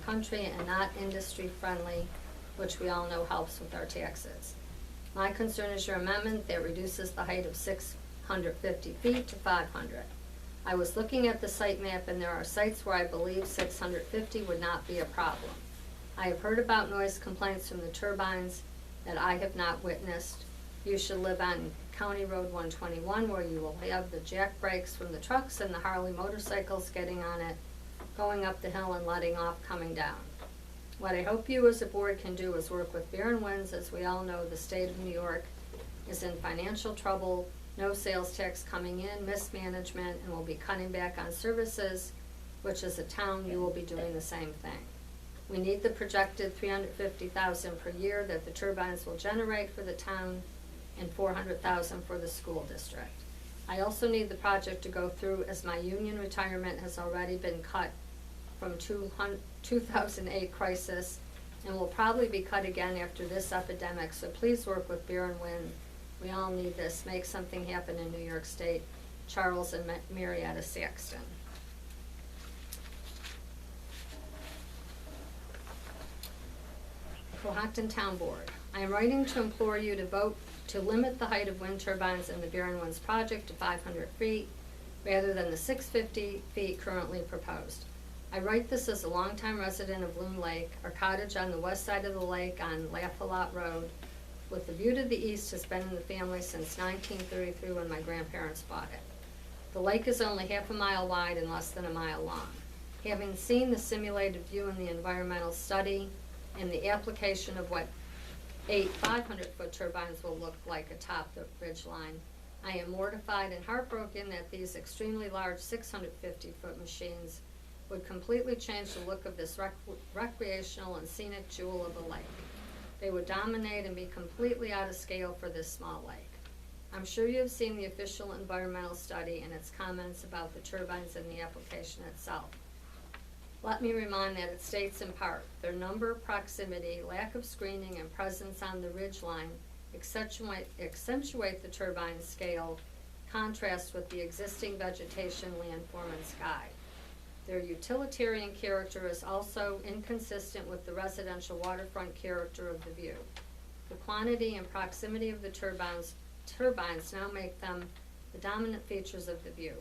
country and not industry friendly, which we all know helps with our taxes. My concern is your amendment that reduces the height of 650 feet to 500. I was looking at the site map and there are sites where I believe 650 would not be a problem. I have heard about noise complaints from the turbines that I have not witnessed. You should live on County Road 121 where you will have the jack brakes from the trucks and the Harley motorcycles getting on it, going up the hill and letting off coming down. What I hope you as a board can do is work with Bear and Winds. As we all know, the state of New York is in financial trouble, no sales tax coming in, mismanagement, and will be cutting back on services, which as a town you will be doing the same thing. We need the projected $350,000 per year that the turbines will generate for the town and $400,000 for the school district. I also need the project to go through as my union retirement has already been cut from 2008 crisis and will probably be cut again after this epidemic, so please work with Bear and Wind. We all need this. Make something happen in New York State. Charles and Marietta Saxton. Cohocton Town Board. I am writing to implore you to vote to limit the height of wind turbines in the Bear and Winds project to 500 feet rather than the 650 feet currently proposed. I write this as a longtime resident of Loon Lake. Our cottage on the west side of the lake on Laugh-A-Lot Road with the view to the east has been in the family since 1933 when my grandparents bought it. The lake is only half a mile wide and less than a mile long. Having seen the simulated view in the environmental study and the application of what 8 500-foot turbines will look like atop the ridge line, I am mortified and heartbroken that these extremely large 650-foot machines would completely change the look of this recreational and scenic jewel of a lake. They would dominate and be completely out of scale for this small lake. I'm sure you have seen the official environmental study and its comments about the turbines and the application itself. Let me remind that it states in part, their number, proximity, lack of screening, and presence on the ridge line accentuate the turbine scale contrast with the existing vegetation, landform, and sky. Their utilitarian character is also inconsistent with the residential waterfront character of the view. The quantity and proximity of the turbines now make them the dominant features of the view.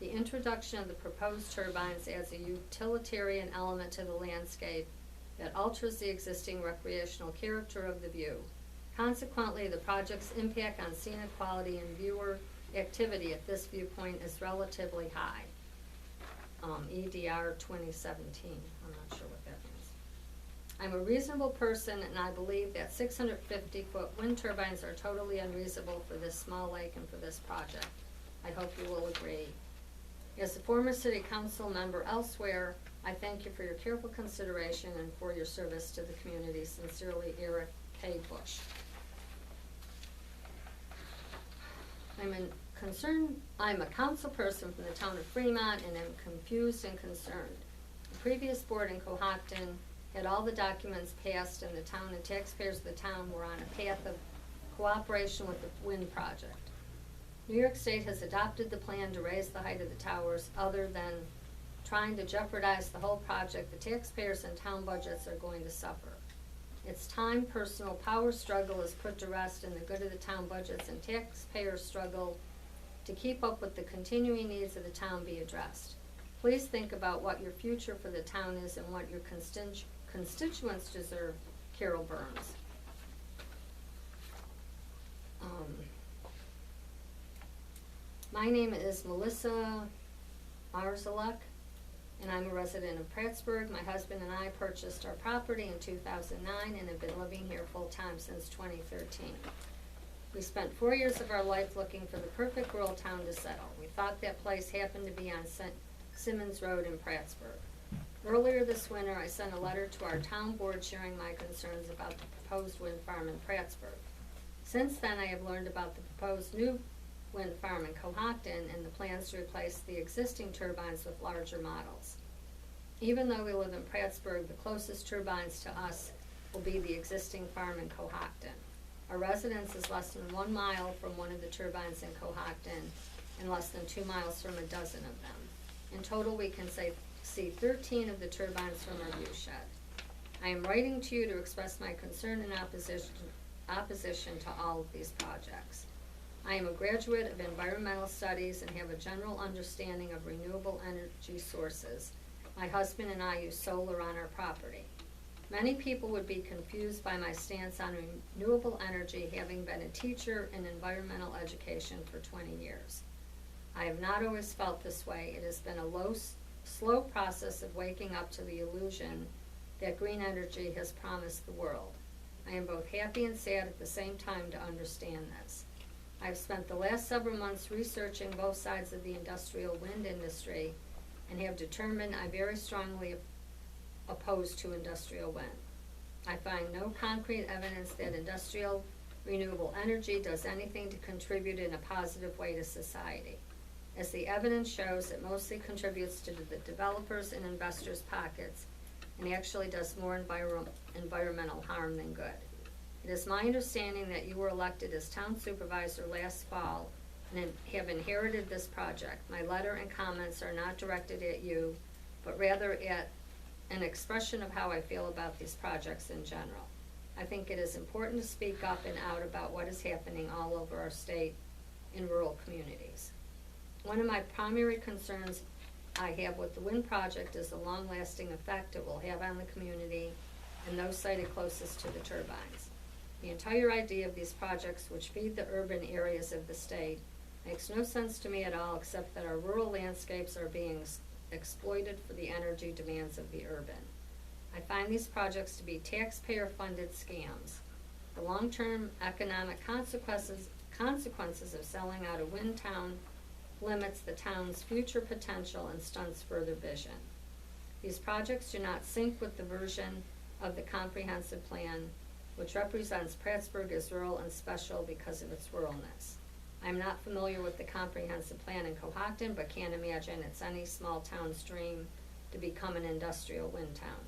The introduction of the proposed turbines adds a utilitarian element to the landscape that alters the existing recreational character of the view. Consequently, the project's impact on scenic quality and viewer activity at this viewpoint is relatively high. EDR 2017, I'm not sure what that means. I'm a reasonable person and I believe that 650-foot wind turbines are totally unreasonable for this small lake and for this project. I hope you will agree. As a former city council member elsewhere, I thank you for your careful consideration and for your service to the community. Sincerely, Eric K. Bush. I'm a council person from the town of Fremont and am confused and concerned. The previous board in Cohocton had all the documents passed and the town and taxpayers of the town were on a path of cooperation with the wind project. New York State has adopted the plan to raise the height of the towers. Other than trying to jeopardize the whole project, the taxpayers and town budgets are going to suffer. It's time personal power struggle is put to rest and the good of the town budgets and taxpayers struggle to keep up with the continuing needs of the town be addressed. Please think about what your future for the town is and what your constituents deserve. Carol Burns. My name is Melissa Marzalek, and I'm a resident of Prattsburgh. My husband and I purchased our property in 2009 and have been living here full-time since 2013. We spent 4 years of our life looking for the perfect rural town to settle. We thought that place happened to be on Simmons Road in Prattsburgh. Earlier this winter, I sent a letter to our town board sharing my concerns about the proposed wind farm in Prattsburgh. Since then, I have learned about the proposed new wind farm in Cohocton and the plans to replace the existing turbines with larger models. Even though we live in Prattsburgh, the closest turbines to us will be the existing farm in Cohocton. Our residence is less than 1 mile from one of the turbines in Cohocton and less than 2 miles from a dozen of them. In total, we can save see 13 of the turbines from our view shed. I am writing to you to express my concern and opposition to all of these projects. I am a graduate of environmental studies and have a general understanding of renewable energy sources. My husband and I use solar on our property. Many people would be confused by my stance on renewable energy, having been a teacher in environmental education for 20 years. I have not always felt this way. It has been a slow process of waking up to the illusion that green energy has promised the world. I am both happy and sad at the same time to understand this. I've spent the last several months researching both sides of the industrial wind industry and have determined I very strongly opposed to industrial wind. I find no concrete evidence that industrial renewable energy does anything to contribute in a positive way to society. As the evidence shows, it mostly contributes to the developers' and investors' pockets and actually does more environmental harm than good. It is my understanding that you were elected as town supervisor last fall and have inherited this project. My letter and comments are not directed at you, but rather at an expression of how I feel about these projects in general. I think it is important to speak up and out about what is happening all over our state in rural communities. One of my primary concerns I have with the wind project is the long-lasting effect it will have on the community and those sited closest to the turbines. The entire idea of these projects, which feed the urban areas of the state, makes no sense to me at all, except that our rural landscapes are being exploited for the energy demands of the urban. I find these projects to be taxpayer-funded scams. The long-term economic consequences of selling out a wind town limits the town's future potential and stunts further vision. These projects do not sync with the version of the comprehensive plan, which represents Prattsburgh as rural and special because of its ruralness. I am not familiar with the comprehensive plan in Cohocton, but can't imagine it's any small town's dream to become an industrial wind town.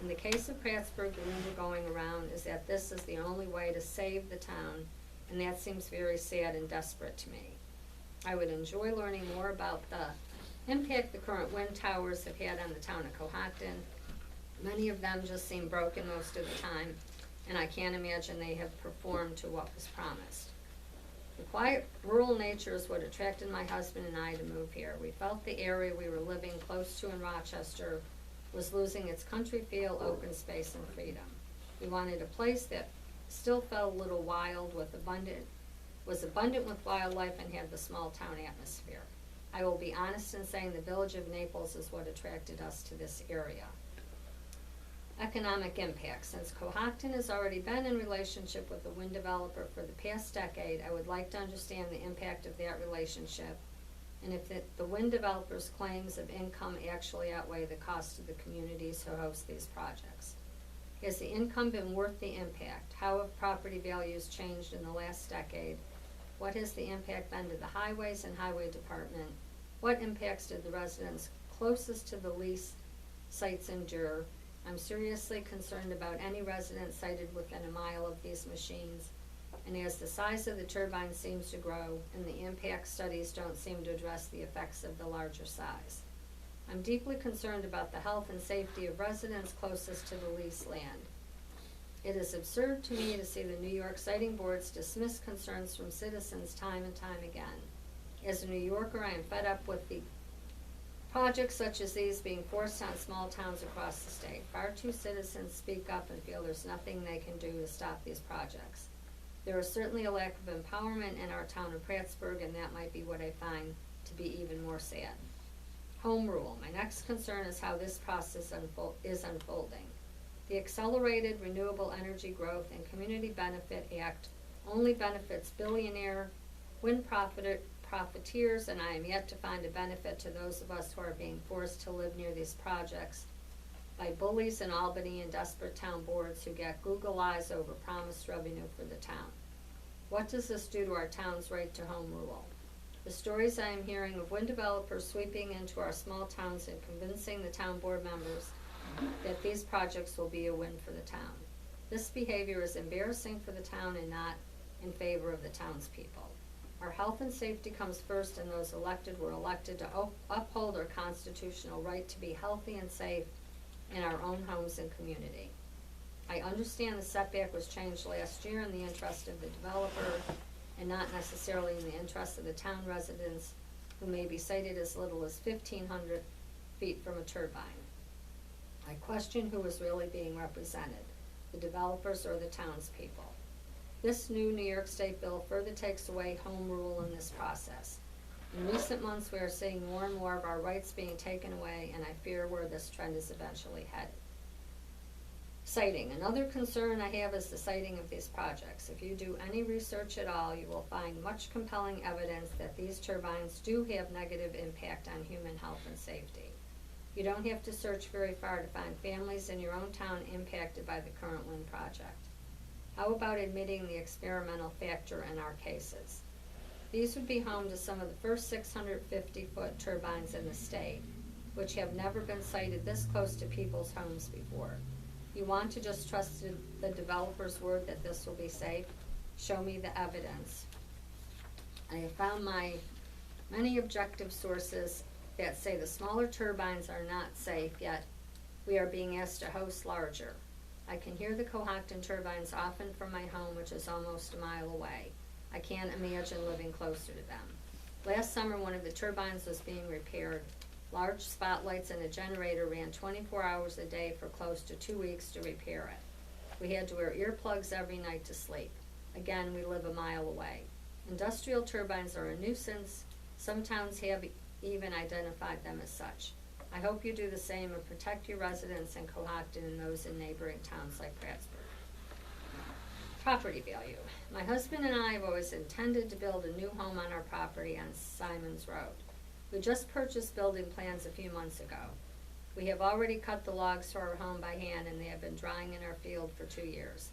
In the case of Prattsburgh, the rumor going around is that this is the only way to save the town, and that seems very sad and desperate to me. I would enjoy learning more about the impact the current wind towers have had on the town of Cohocton. Many of them just seem broken most of the time, and I can't imagine they have performed to what was promised. The quiet rural nature is what attracted my husband and I to move here. We felt the area we were living close to in Rochester was losing its country feel, open space, and freedom. We wanted a place that still felt a little wild, was abundant with wildlife, and had the small town atmosphere. I will be honest in saying the village of Naples is what attracted us to this area. Economic impact. Since Cohocton has already been in relationship with a wind developer for the past decade, I would like to understand the impact of that relationship and if the wind developer's claims of income actually outweigh the cost to the communities who host these projects. Has the income been worth the impact? How have property values changed in the last decade? What has the impact been to the highways and highway department? What impacts did the residents closest to the lease sites endure? I'm seriously concerned about any resident sited within a mile of these machines, and as the size of the turbine seems to grow and the impact studies don't seem to address the effects of the larger size. I'm deeply concerned about the health and safety of residents closest to the leased land. It is absurd to me to see the New York siting boards dismiss concerns from citizens time and time again. As a New Yorker, I am fed up with the projects such as these being forced on small towns across the state. Far too citizens speak up and feel there's nothing they can do to stop these projects. There is certainly a lack of empowerment in our town of Prattsburgh, and that might be what I find to be even more sad. Home rule. My next concern is how this process is unfolding. The Accelerated Renewable Energy Growth and Community Benefit Act only benefits billionaire wind profiteers, and I am yet to find a benefit to those of us who are being forced to live near these projects by bullies in Albany and desperate town boards who get Google eyes over promised revenue for the town. What does this do to our town's right to home rule? The stories I am hearing of wind developers sweeping into our small towns and convincing the town board members that these projects will be a win for the town. This behavior is embarrassing for the town and not in favor of the townspeople. Our health and safety comes first, and those elected were elected to uphold our constitutional right to be healthy and safe in our own homes and community. I understand the setback was changed last year in the interest of the developer and not necessarily in the interest of the town residents who may be sited as little as 1,500 feet from a turbine. I question who is really being represented, the developers or the townspeople. This new New York State bill further takes away home rule in this process. In recent months, we are seeing more and more of our rights being taken away, and I fear where this trend is eventually headed. Siting. Another concern I have is the siting of these projects. If you do any research at all, you will find much compelling evidence that these turbines do have negative impact on human health and safety. You don't have to search very far to find families in your own town impacted by the current wind project. How about admitting the experimental factor in our cases? These would be home to some of the first 650-foot turbines in the state, which have never been sited this close to people's homes before. You want to just trust the developer's word that this will be safe? Show me the evidence. I have found many objective sources that say the smaller turbines are not safe, yet we are being asked to host larger. I can hear the Cohocton turbines often from my home, which is almost a mile away. I can't imagine living closer to them. Last summer, one of the turbines was being repaired. Large spotlights and a generator ran 24 hours a day for close to 2 weeks to repair it. We had to wear earplugs every night to sleep. Again, we live a mile away. Industrial turbines are a nuisance. Some towns have even identified them as such. I hope you do the same and protect your residents in Cohocton and those in neighboring towns like Prattsburg. Property value. My husband and I have always intended to build a new home on our property on Simons Road. We just purchased building plans a few months ago. We have already cut the logs for our home by hand, and they have been drying in our field for 2 years.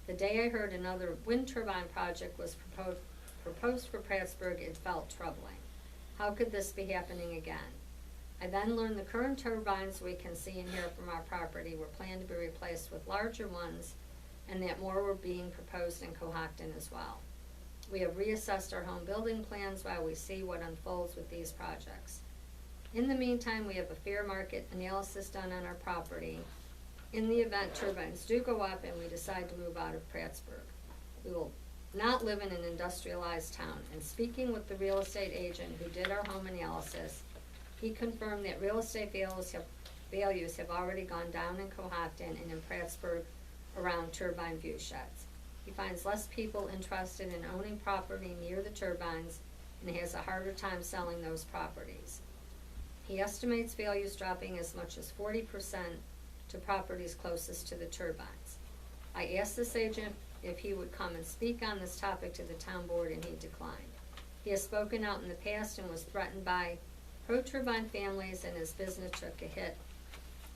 The day I heard another wind turbine project was proposed for Prattsburg, it felt troubling. How could this be happening again? I then learned the current turbines we can see and hear from our property were planned to be replaced with larger ones, and that more were being proposed in Cohocton as well. We have reassessed our home building plans while we see what unfolds with these projects. In the meantime, we have a fair market analysis done on our property in the event turbines do go up and we decide to move out of Prattsburg. We will not live in an industrialized town, and speaking with the real estate agent who did our home analysis, he confirmed that real estate values have already gone down in Cohocton and in Prattsburg around turbine view sheds. He finds less people interested in owning property near the turbines and has a harder time selling those properties. He estimates values dropping as much as 40% to properties closest to the turbines. I asked this agent if he would come and speak on this topic to the town board, and he declined. He has spoken out in the past and was threatened by pro-turbine families, and his business took a hit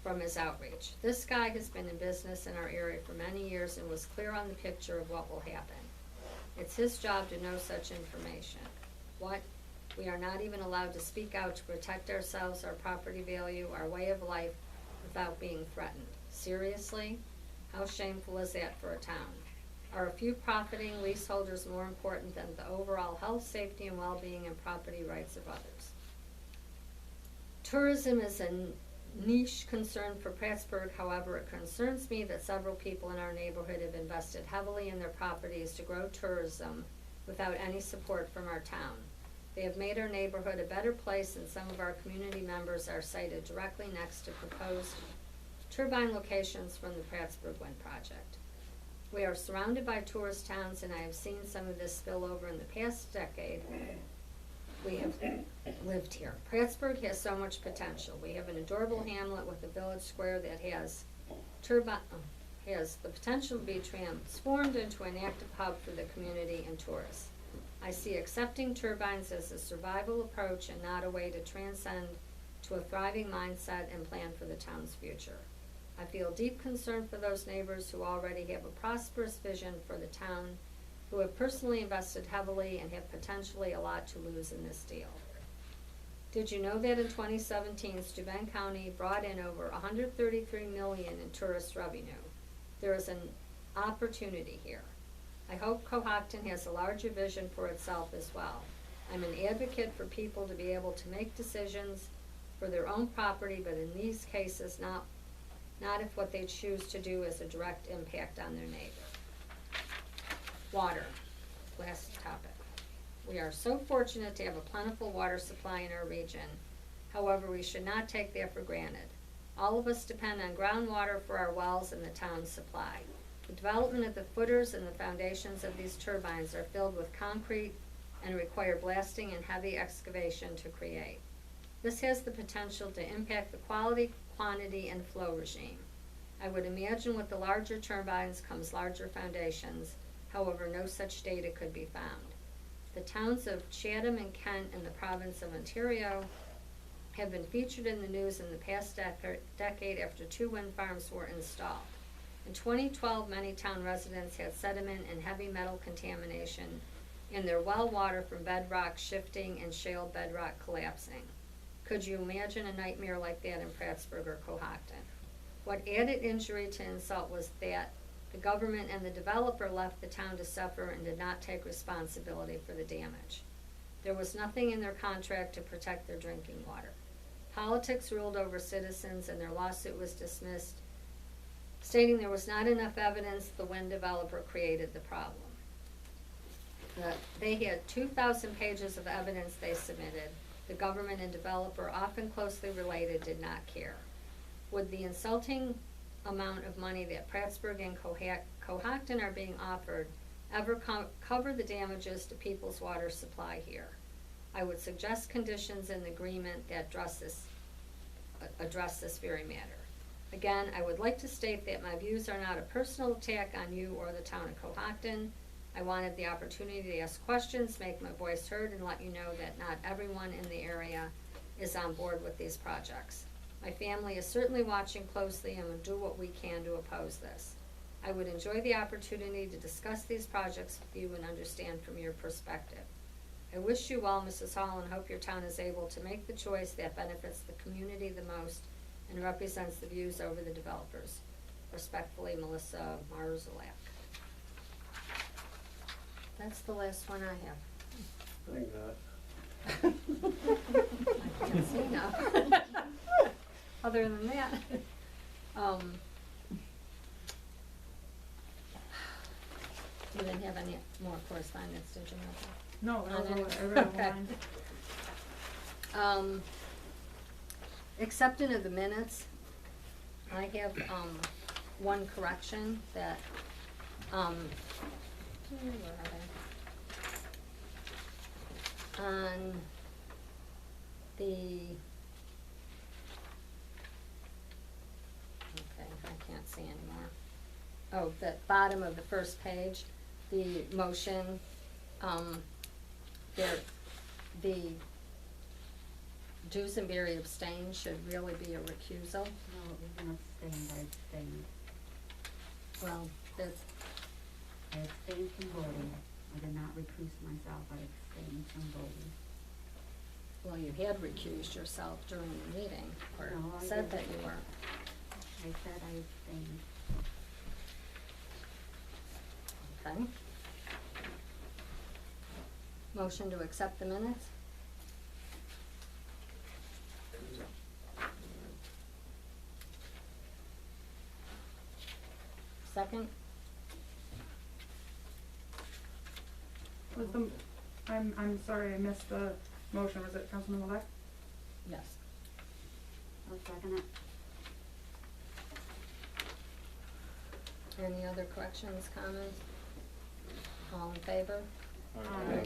from his outreach. This guy has been in business in our area for many years and was clear on the picture of what will happen. It's his job to know such information. What? We are not even allowed to speak out to protect ourselves, our property value, our way of life, without being threatened. Seriously? How shameful is that for a town? Are a few profiting leaseholders more important than the overall health, safety, and well-being and property rights of others? Tourism is a niche concern for Prattsburg. However, it concerns me that several people in our neighborhood have invested heavily in their properties to grow tourism without any support from our town. They have made our neighborhood a better place, and some of our community members are sited directly next to proposed turbine locations from the Prattsburg Wind Project. We are surrounded by tourist towns, and I have seen some of this spill over in the past decade. We have lived here. Prattsburg has so much potential. We have an adorable hamlet with a village square that has the potential to be transformed into an active hub for the community and tourists. I see accepting turbines as a survival approach and not a way to transcend to a thriving mindset and plan for the town's future. I feel deep concern for those neighbors who already have a prosperous vision for the town, who have personally invested heavily and have potentially a lot to lose in this deal. Did you know that in 2017, Steuben County brought in over $133 million in tourist revenue? There is an opportunity here. I hope Cohocton has a larger vision for itself as well. I'm an advocate for people to be able to make decisions for their own property, but in these cases, not if what they choose to do is a direct impact on their neighbor. Water, last topic. We are so fortunate to have a plentiful water supply in our region. However, we should not take that for granted. All of us depend on groundwater for our wells and the town's supply. The development of the footers and the foundations of these turbines are filled with concrete and require blasting and heavy excavation to create. This has the potential to impact the quality, quantity, and flow regime. I would imagine with the larger turbines comes larger foundations. However, no such data could be found. The towns of Chatham and Kent in the province of Ontario have been featured in the news in the past decade after 2 wind farms were installed. In 2012, many town residents had sediment and heavy metal contamination in their well water from bedrock shifting and shale bedrock collapsing. Could you imagine a nightmare like that in Prattsburg or Cohocton? What added injury to insult was that the government and the developer left the town to suffer and did not take responsibility for the damage. There was nothing in their contract to protect their drinking water. Politics ruled over citizens and their lawsuit was dismissed, stating there was not enough evidence the wind developer created the problem. They had 2,000 pages of evidence they submitted. The government and developer, often closely related, did not care. Would the insulting amount of money that Prattsburg and Cohocton are being offered ever cover the damages to people's water supply here? I would suggest conditions in the agreement that address this very matter. Again, I would like to state that my views are not a personal attack on you or the town of Cohocton. I wanted the opportunity to ask questions, make my voice heard, and let you know that not everyone in the area is on board with these projects. My family is certainly watching closely and will do what we can to oppose this. I would enjoy the opportunity to discuss these projects with you and understand from your perspective. I wish you well, Mrs. Hall, and hope your town is able to make the choice that benefits the community the most and represents the views over the developers. Respectfully, Melissa Marzulak. That's the last one I have. Thank God. I can't see now. Other than that, you didn't have any more correspondence, did you, Melissa? No, that was On all any- I read Okay. online. Acceptance of the minutes. I have, one correction that, where are they? On the, okay, I can't see anymore. Oh, the bottom of the first page, the motion, the Dusenberry abstained should really be a recusal. No, it wasn't abstained, I abstained. Well, that's, I abstained from voting. I did not recuse myself, I abstained from voting. well, you had recused yourself during the meeting, or No, I said that didn't. you were. I said I abstained. Okay. Motion to accept the minutes? Second? Was the, I'm sorry, I missed the motion. Was it Councilman Levick? Yes. I'll second it. Any other corrections, comments? All in favor? Aye.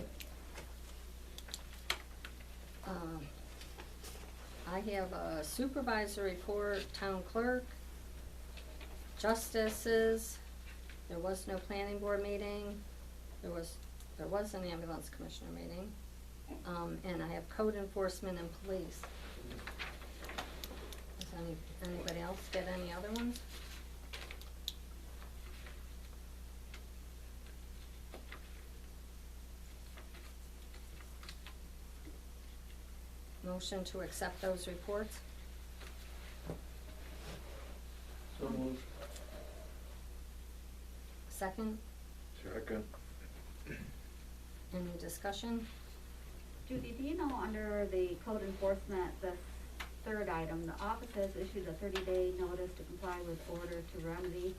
I have a supervisor report, town clerk, justices, there was no planning board meeting, there was an ambulance commissioner meeting, and I have code enforcement and police. Does anybody else get any other ones? Motion to accept those reports? So moved. Second? Second. Any discussion? Judy, do you know under the code enforcement, the third item, the office has issued a 30-day notice to comply with order to remedy